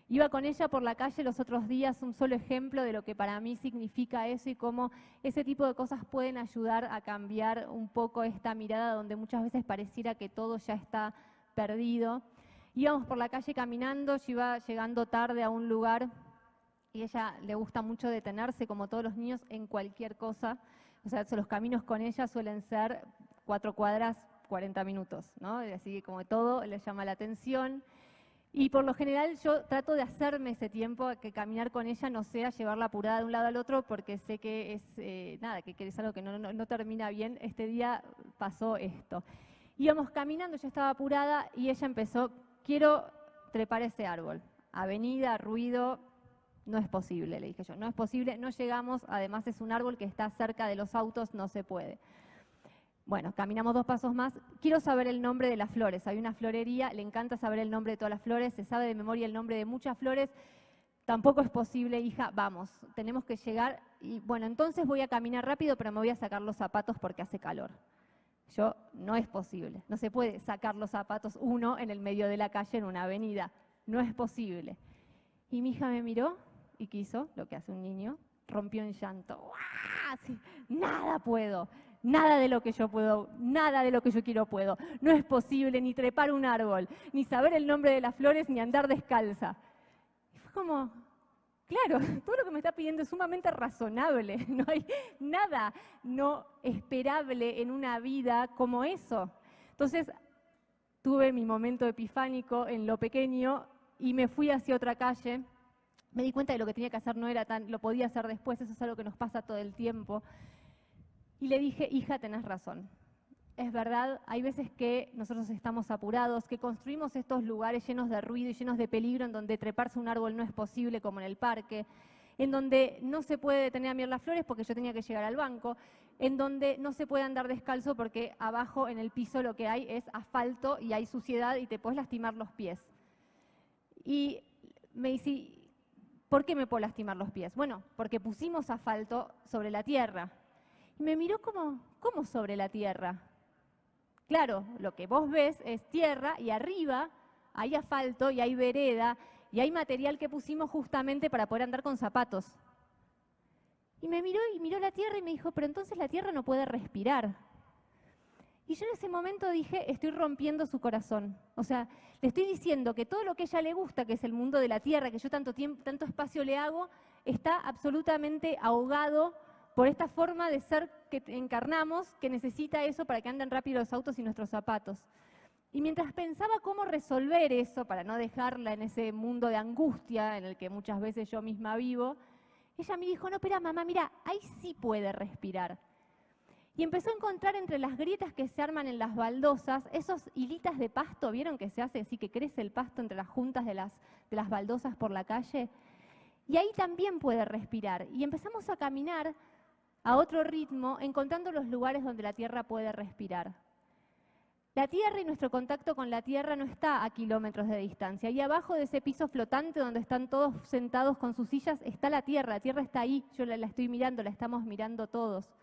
Iba con ella por la calle los otros días, un solo ejemplo de lo que para mí significa eso y cómo ese tipo de cosas pueden ayudar a cambiar un poco esta mirada donde muchas veces pareciera que todo ya está perdido. Íbamos por la calle caminando, yo iba llegando tarde a un lugar y a ella le gusta mucho detenerse, como todos los niños, en cualquier cosa. O sea, los caminos con ella suelen ser 4 cuadras, 40 minutos, ¿no? Así que como todo le llama la atención. Y por lo general yo trato de hacerme ese tiempo, que caminar con ella no sea llevarla apurada de un lado al otro, porque sé que es que es algo que no termina bien. Este día pasó esto. Íbamos caminando, yo estaba apurada y ella empezó, quiero trepar ese árbol. Avenida, ruido, no es posible, le dije yo, no es posible, no llegamos, además es un árbol que está cerca de los autos, no se puede. Bueno, caminamos 2 pasos más, quiero saber el nombre de las flores. Hay una florería, le encanta saber el nombre de todas las flores, se sabe de memoria el nombre de muchas flores. Tampoco es posible, hija, vamos, tenemos que llegar. Y bueno, entonces voy a caminar rápido, pero me voy a sacar los zapatos porque hace calor. Yo, no es posible, no se puede sacar los zapatos uno en el medio de la calle en una avenida, no es posible. Y mi hija me miró y quiso, lo que hace un niño, rompió en llanto. ¡Uah! Sí, nada puedo. Nada de lo que yo puedo, nada de lo que yo quiero puedo. No es posible ni trepar un árbol, ni saber el nombre de las flores, ni andar descalza. Y fue como, claro, todo lo que me está pidiendo es sumamente razonable. No hay nada no esperable en una vida como eso. Entonces, tuve mi momento epifánico en lo pequeño y me fui hacia otra calle. Me di cuenta de lo que tenía que hacer no era lo podía hacer después, eso es algo que nos pasa todo el tiempo. Y le dije, hija, tenés razón. Es verdad, hay veces que nosotros estamos apurados, que construimos estos lugares llenos de ruido y llenos de peligro, en donde treparse un árbol no es posible, como en el parque, en donde no se puede detener a mirar las flores porque yo tenía que llegar al banco, en donde no se puede andar descalzo porque abajo en el piso lo que hay es asfalto y hay suciedad y te puedes lastimar los pies. Y me dice, ¿por qué me puedo lastimar los pies? Bueno, porque pusimos asfalto sobre la tierra. Y me miró como, ¿cómo sobre la tierra? Claro, lo que vos ves es tierra y arriba hay asfalto y hay vereda y hay material que pusimos justamente para poder andar con zapatos. Y me miró y miró la tierra y me dijo, pero entonces la tierra no puede respirar. Y yo en ese momento dije, estoy rompiendo su corazón. O sea, le estoy diciendo que todo lo que a ella le gusta, que es el mundo de la tierra, que yo tanto espacio le hago, está absolutamente ahogado por esta forma de ser que encarnamos, que necesita eso para que anden rápido los autos y nuestros zapatos. Y mientras pensaba cómo resolver eso, para no dejarla en ese mundo de angustia en el que muchas veces yo misma vivo, ella me dijo, no, espera, mamá, mira, ahí sí puede respirar. Y empezó a encontrar entre las grietas que se arman en las baldosas, esos hilitas de pasto, ¿vieron que se hace así, que crece el pasto entre las juntas de las baldosas por la calle? Y ahí también puede respirar. Y empezamos a caminar a otro ritmo, encontrando los lugares donde la tierra puede respirar. La tierra y nuestro contacto con la tierra no está a kilómetros de distancia. Y abajo de ese piso flotante donde están todos sentados con sus sillas está la tierra está ahí, yo la estoy mirando, la estamos mirando todos.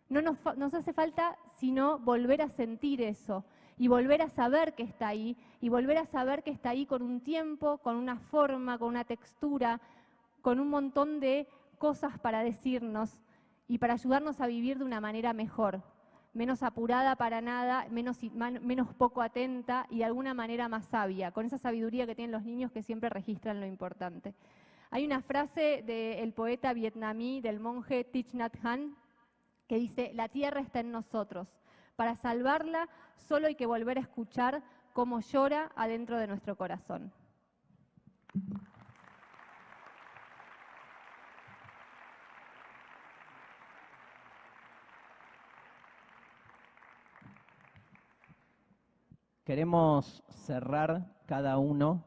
No nos hace falta sino volver a sentir eso y volver a saber que está ahí y volver a saber que está ahí con un tiempo, con una forma, con una textura, con un montón de cosas para decirnos y para ayudarnos a vivir de una manera mejor, menos apurada para nada, menos poco atenta y de alguna manera más sabia, con esa sabiduría que tienen los niños que siempre registran lo importante. Hay una frase del poeta vietnamí, del monje Thich Nhat Hanh, que dice, la tierra está en nosotros. Para salvarla, solo hay que volver a escuchar cómo llora adentro de nuestro corazón. Queremos cerrar cada uno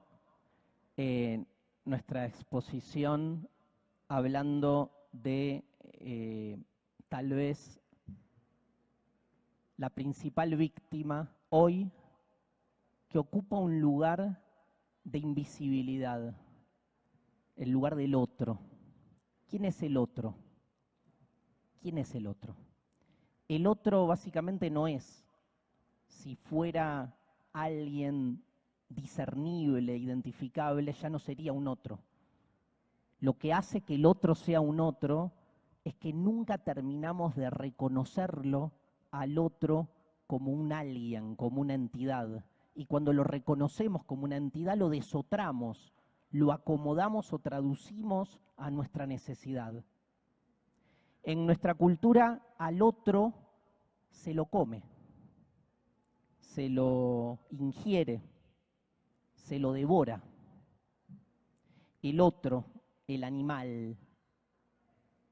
nuestra exposición hablando de tal vez la principal víctima hoy que ocupa un lugar de invisibilidad, el lugar del otro. ¿Quién es el otro? ¿Quién es el otro? El otro básicamente no es, si fuera alguien discernible, identificable, ya no sería un otro. Lo que hace que el otro sea un otro es que nunca terminamos de reconocerlo al otro como un alguien, como una entidad. Y cuando lo reconocemos como una entidad, lo desotramos, lo acomodamos o traducimos a nuestra necesidad. En nuestra cultura, al otro se lo come, se lo ingiere, se lo devora. El otro, el animal,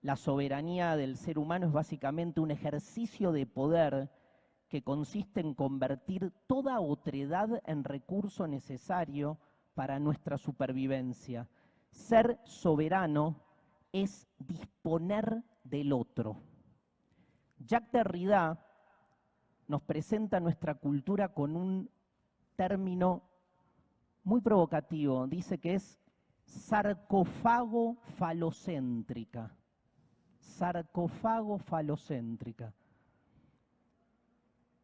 la soberanía del ser humano es básicamente un ejercicio de poder que consiste en convertir toda otredad en recurso necesario para nuestra supervivencia. Ser soberano es disponer del otro. Jacques Derrida nos presenta nuestra cultura con un término muy provocativo. Dice que es sarcófago falocéntrica. Sarcófago falocéntrica.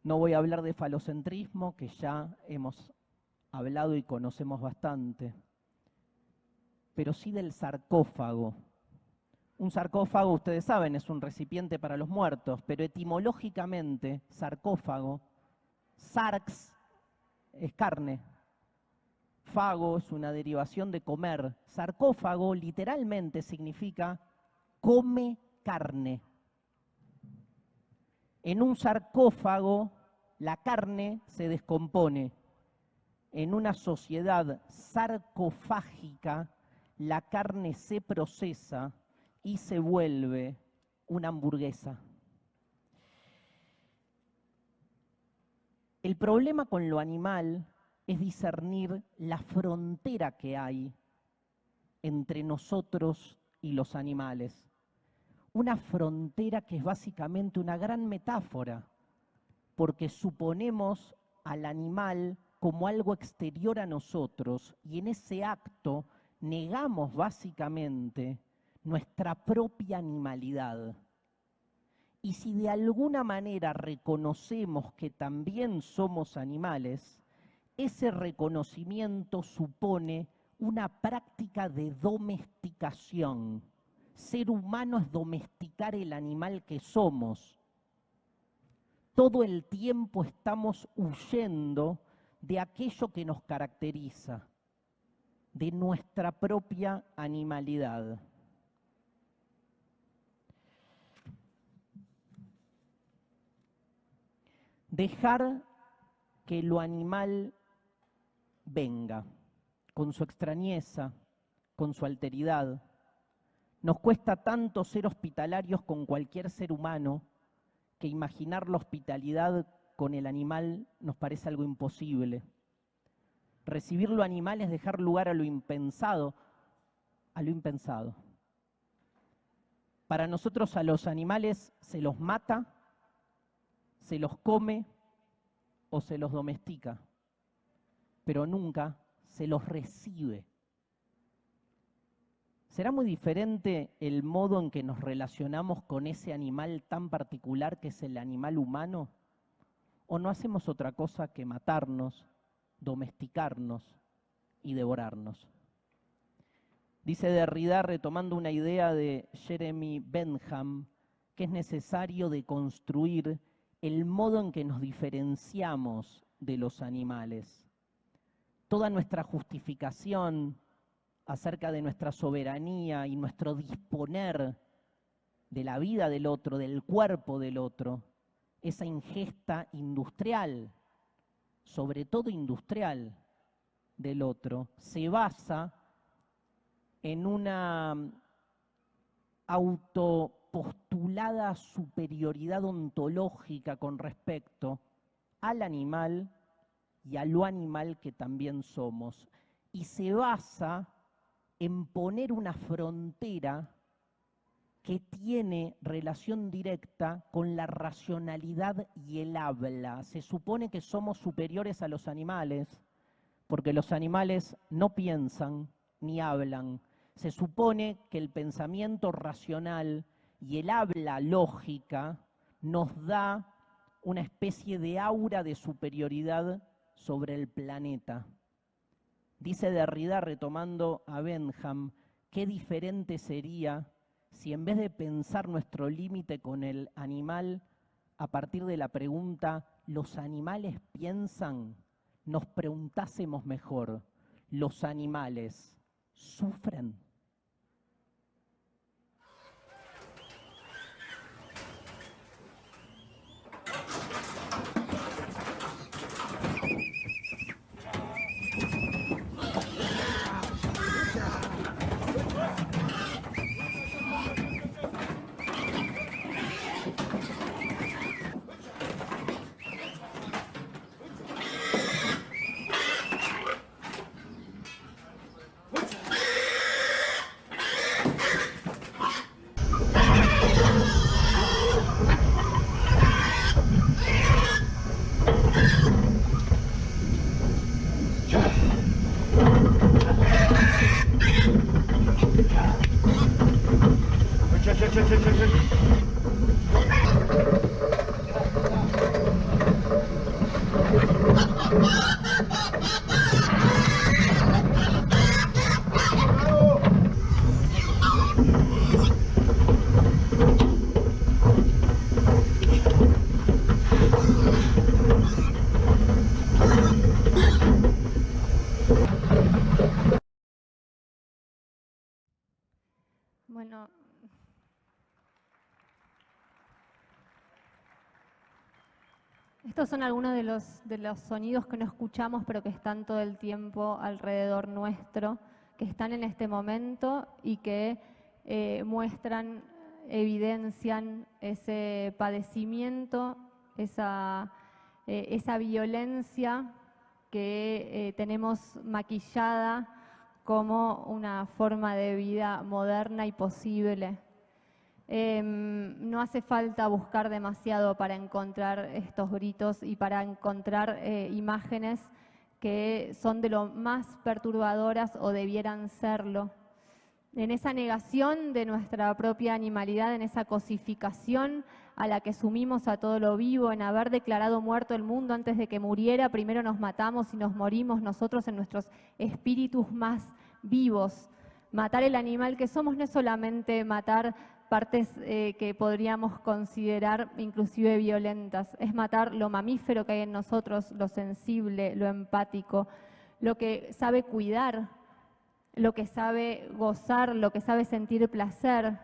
No voy a hablar de falocentrismo, que ya hemos hablado y conocemos bastante, pero sí del sarcófago. Un sarcófago, ustedes saben, es un recipiente para los muertos, pero etimológicamente, sarcófago, sarx es carne, fago es una derivación de comer. Sarcófago literalmente significa come carne. En un sarcófago la carne se descompone. En una sociedad sarcofágica la carne se procesa y se vuelve una hamburguesa. El problema con lo animal es discernir la frontera que hay entre nosotros y los animales. Una frontera que es básicamente una gran metáfora, porque suponemos al animal como algo exterior a nosotros y en ese acto negamos básicamente nuestra propia animalidad. Y si de alguna manera reconocemos que también somos animales, ese reconocimiento supone una práctica de domesticación. Ser humano es domesticar el animal que somos. Todo el tiempo estamos huyendo de aquello que nos caracteriza, de nuestra propia animalidad. Dejar que lo animal venga, con su extrañeza, con su alteridad. Nos cuesta tanto ser hospitalarios con cualquier ser humano que imaginar la hospitalidad con el animal nos parece algo imposible. Recibir lo animal es dejar lugar a lo impensado, a lo impensado. Para nosotros a los animales se los mata, se los come o se los domestica, pero nunca se los recibe. ¿Será muy diferente el modo en que nos relacionamos con ese animal tan particular que es el animal humano? ¿O no hacemos otra cosa que matarnos, domesticarnos y devorarnos? Dice Derrida, retomando una idea de Jeremy Bentham, que es necesario deconstruir el modo en que nos diferenciamos de los animales. Toda nuestra justificación acerca de nuestra soberanía y nuestro disponer de la vida del otro, del cuerpo del otro, esa ingesta industrial, sobre todo industrial, del otro, se basa en una autopostulada superioridad ontológica con respecto al animal y a lo animal que también somos. Y se basa en poner una frontera que tiene relación directa con la racionalidad y el habla. Se supone que somos superiores a los animales, porque los animales no piensan ni hablan. Se supone que el pensamiento racional y el habla lógica nos da una especie de aura de superioridad sobre el planeta. Dice Derrida, retomando a Bentham, qué diferente sería si en vez de pensar nuestro límite con el animal a partir de la pregunta ¿los animales piensan?, nos preguntásemos mejor, ¿los animales sufren? Bueno, estos son algunos de los sonidos que no escuchamos, pero que están todo el tiempo alrededor nuestro, que están en este momento y que muestran, evidencian ese padecimiento, esa violencia que tenemos maquillada como una forma de vida moderna y posible. No hace falta buscar demasiado para encontrar estos gritos y para encontrar imágenes que son de lo más perturbadoras o debieran serlo. En esa negación de nuestra propia animalidad, en esa cosificación a la que sumimos a todo lo vivo, en haber declarado muerto el mundo antes de que muriera, primero nos matamos y nos morimos nosotros en nuestros espíritus más vivos. Matar el animal que somos no es solamente matar partes que podríamos considerar inclusive violentas, es matar lo mamífero que hay en nosotros, lo sensible, lo empático, lo que sabe cuidar, lo que sabe gozar, lo que sabe sentir placer,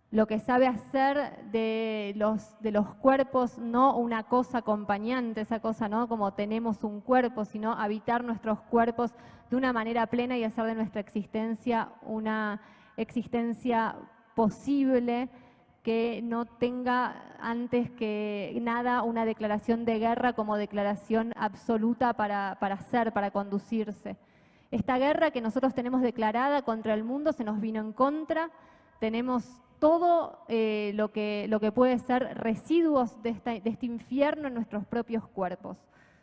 lo que sabe hacer de los cuerpos no una cosa acompañante, esa cosa no como tenemos un cuerpo, sino habitar nuestros cuerpos de una manera plena y hacer de nuestra existencia una existencia posible que no tenga antes que nada una declaración de guerra como declaración absoluta para ser, para conducirse. Esta guerra que nosotros tenemos declarada contra el mundo se nos vino en contra, tenemos todo lo que puede ser residuos de este infierno en nuestros propios cuerpos.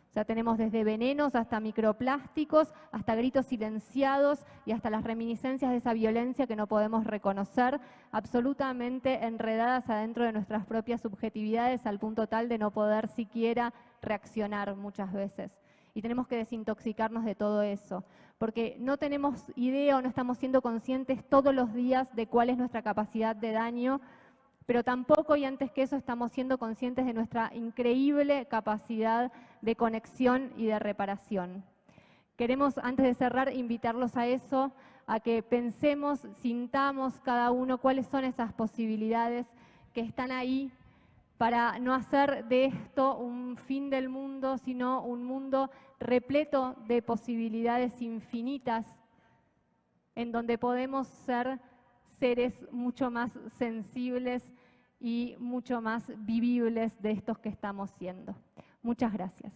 O sea, tenemos desde venenos hasta microplásticos, hasta gritos silenciados y hasta las reminiscencias de esa violencia que no podemos reconocer, absolutamente enredadas adentro de nuestras propias subjetividades al punto tal de no poder siquiera reaccionar muchas veces. Y tenemos que desintoxicarnos de todo eso, porque no tenemos idea o no estamos siendo conscientes todos los días de cuál es nuestra capacidad de daño, pero tampoco y antes que eso estamos siendo conscientes de nuestra increíble capacidad de conexión y de reparación. Queremos, antes de cerrar, invitarlos a eso, a que pensemos, sintamos cada uno cuáles son esas posibilidades que están ahí para no hacer de esto un fin del mundo, sino un mundo repleto de posibilidades infinitas, en donde podemos ser seres mucho más sensibles y mucho más vivibles de estos que estamos siendo. Muchas gracias.